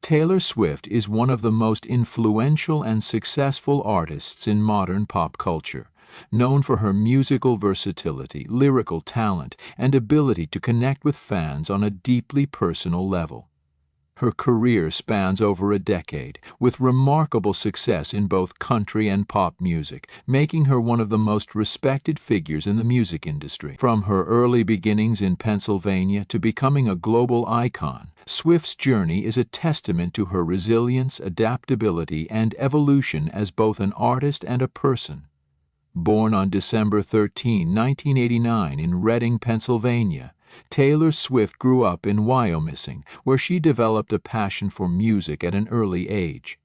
Taylor Swift is one of the most influential and successful artists in modern pop culture, known for her musical versatility, lyrical talent, and ability to connect with fans on a deeply personal level. Her career spans over a decade, with remarkable success in both country and pop music, making her one of the most respected figures in the music industry. From her early beginnings in Pennsylvania to becoming a global icon, Swift's journey is a testament to her resilience, adaptability, and evolution as both an artist and a person. Born on December 13, 1989 in Reading, Pennsylvania, Taylor Swift grew up in Wyomissing, where she developed a passion for music at an early age.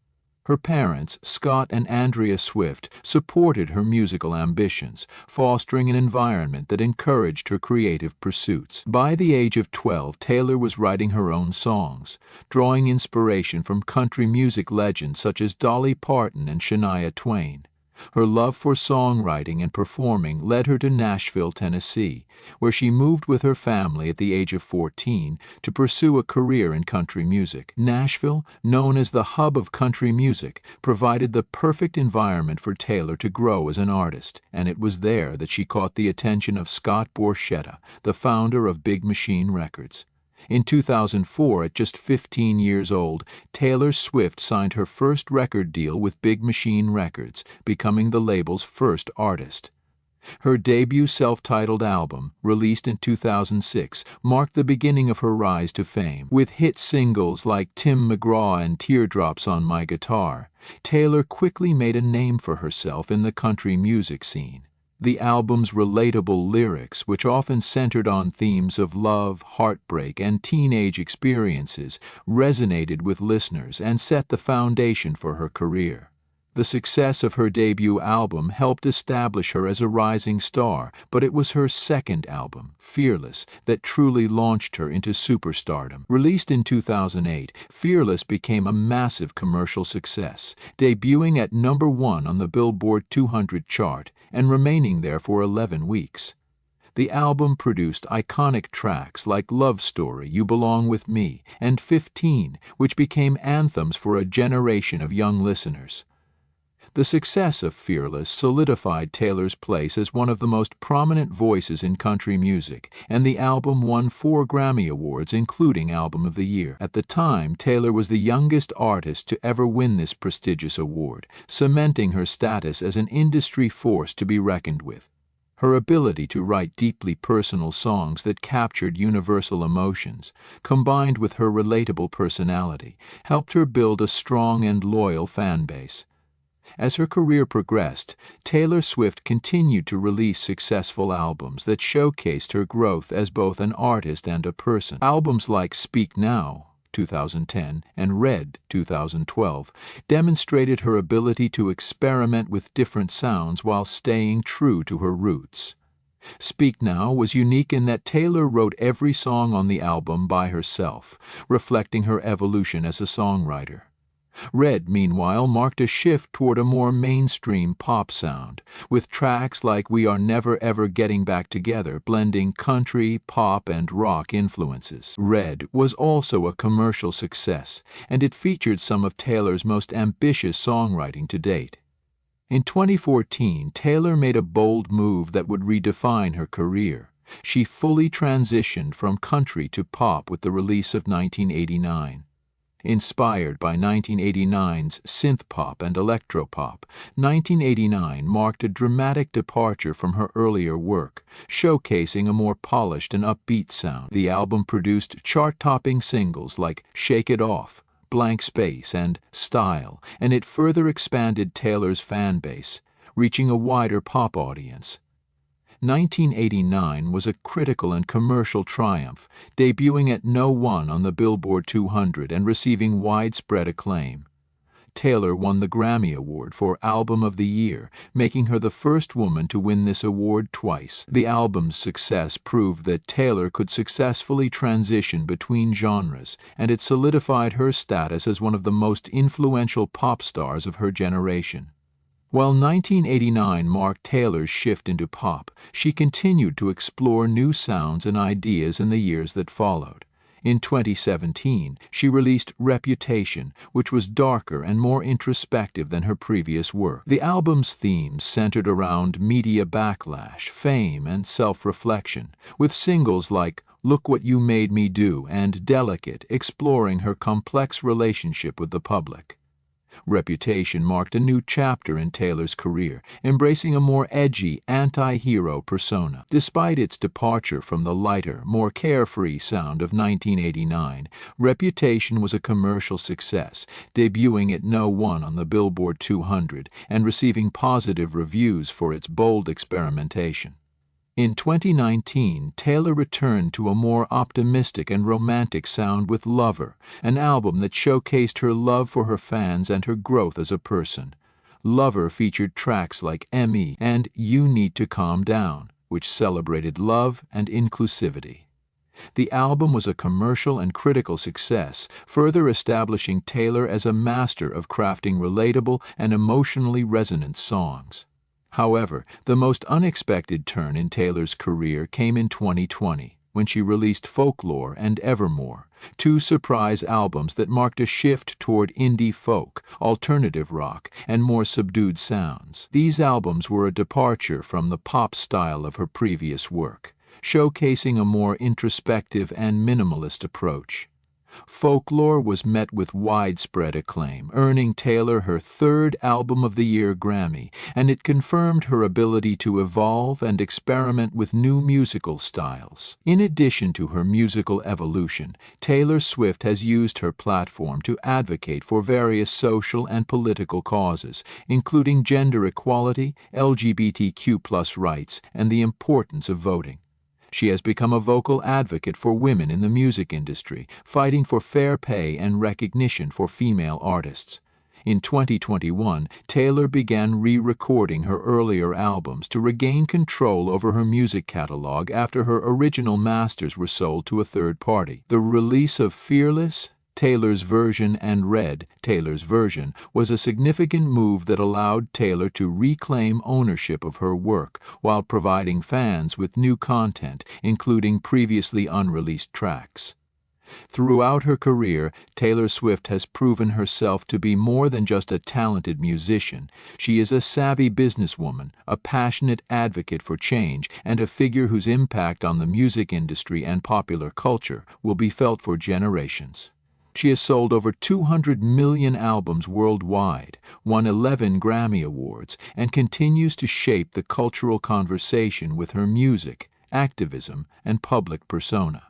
Her parents, Scott and Andrea Swift, supported her musical ambitions, fostering an environment that encouraged her creative pursuits. By the age of 12, Taylor was writing her own songs, drawing inspiration from country music legends such as Dolly Parton and Shania Twain. Her love for songwriting and performing led her to Nashville, Tennessee, where she moved with her family at the age of 14 to pursue a career in country music. Nashville, known as the hub of country music, provided the perfect environment for Taylor to grow as an artist, and it was there that she caught the attention of Scott Borchetta, the founder of Big Machine Records. In 2004, at just 15 years old, Taylor Swift signed her first record deal with Big Machine Records, becoming the label's first artist. Her debut self-titled album, released in 2006, marked the beginning of her rise to fame. With hit singles like Tim McGraw and Teardrops on My Guitar, Taylor quickly made a name for herself in the country music scene. The album's relatable lyrics, which often centered on themes of love, heartbreak, and teenage experiences, resonated with listeners and set the foundation for her career. The success of her debut album helped establish her as a rising star, but it was her second album, Fearless, that truly launched her into superstardom. Released in 2008, Fearless became a massive commercial success, debuting at #1 on the Billboard 200 chart and remaining there for 11 weeks. The album produced iconic tracks like Love Story, You Belong With Me, and 15, which became anthems for a generation of young listeners. The success of Fearless solidified Taylor's place as one of the most prominent voices in country music, and the album won 4 Grammy Awards, including Album of the Year. At the time, Taylor was the youngest artist to ever win this prestigious award, cementing her status as an industry force to be reckoned with. Her ability to write deeply personal songs that captured universal emotions, combined with her relatable personality, helped her build a strong and loyal fan base. As her career progressed, Taylor Swift continued to release successful albums that showcased her growth as both an artist and a person. Albums like Speak Now, 2010, and Red, 2012, demonstrated her ability to experiment with different sounds while staying true to her roots. Speak Now was unique in that Taylor wrote every song on the album by herself, reflecting her evolution as a songwriter. Red, meanwhile, marked a shift toward a more mainstream pop sound, with tracks like We Are Never Ever Getting Back Together blending country, pop, and rock influences. Red was also a commercial success, and it featured some of Taylor's most ambitious songwriting to date. In 2014, Taylor made a bold move that would redefine her career. She fully transitioned from country to pop with the release of 1989. Inspired by 1989's synthpop and electropop, 1989 marked a dramatic departure from her earlier work, showcasing a more polished and upbeat sound. The album produced chart-topping singles like Shake It Off, Blank Space, and Style, and it further expanded Taylor's fan base, reaching a wider pop audience. 1989 was a critical and commercial triumph, debuting at #1 on the Billboard 200 and receiving widespread acclaim. Taylor won the Grammy Award for Album of the Year, making her the first woman to win this award twice. The album's success proved that Taylor could successfully transition between genres, and it solidified her status as one of the most influential pop stars of her generation. While 1989 marked Taylor's shift into pop, she continued to explore new sounds and ideas in the years that followed. In 2017, she released Reputation, which was darker and more introspective than her previous work. The album's themes centered around media backlash, fame, and self-reflection, with singles like Look What You Made Me Do and Delicate exploring her complex relationship with the public. Reputation marked a new chapter in Taylor's career, embracing a more edgy, anti-hero persona. Despite its departure from the lighter, more carefree sound of 1989, Reputation was a commercial success, debuting at No. 1 on the Billboard 200 and receiving positive reviews for its bold experimentation. In 2019, Taylor returned to a more optimistic and romantic sound with Lover, an album that showcased her love for her fans and her growth as a person. Lover featured tracks like Me and You Need to Calm Down, which celebrated love and inclusivity. The album was a commercial and critical success, further establishing Taylor as a master of crafting relatable and emotionally resonant songs. However, the most unexpected turn in Taylor's career came in 2020, when she released Folklore and Evermore, two surprise albums that marked a shift toward indie folk, alternative rock, and more subdued sounds. These albums were a departure from the pop style of her previous work, showcasing a more introspective and minimalist approach. Folklore was met with widespread acclaim, earning Taylor her third Album of the Year Grammy, and it confirmed her ability to evolve and experiment with new musical styles. In addition to her musical evolution, Taylor Swift has used her platform to advocate for various social and political causes, including gender equality, LGBTQ+ rights, and the importance of voting. She has become a vocal advocate for women in the music industry, fighting for fair pay and recognition for female artists. In 2021, Taylor began re-recording her earlier albums to regain control over her music catalog after her original masters were sold to a third party. The release of Fearless, Taylor's Version, and Red, Taylor's Version, was a significant move that allowed Taylor to reclaim ownership of her work while providing fans with new content, including previously unreleased tracks. Throughout her career, Taylor Swift has proven herself to be more than just a talented musician. She is a savvy businesswoman, a passionate advocate for change, and a figure whose impact on the music industry and popular culture will be felt for generations. She has sold over 200 million albums worldwide, won 11 Grammy Awards, and continues to shape the cultural conversation with her music, activism, and public persona.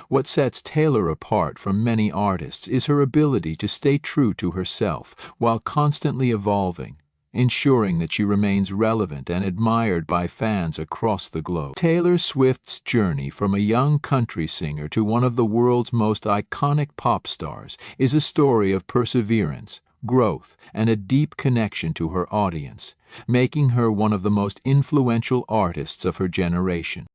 What sets Taylor apart from many artists is her ability to stay true to herself while constantly evolving, ensuring that she remains relevant and admired by fans across the globe. Taylor Swift's journey from a young country singer to one of the world's most iconic pop stars is a story of perseverance, growth, and a deep connection to her audience, making her one of the most influential artists of her generation.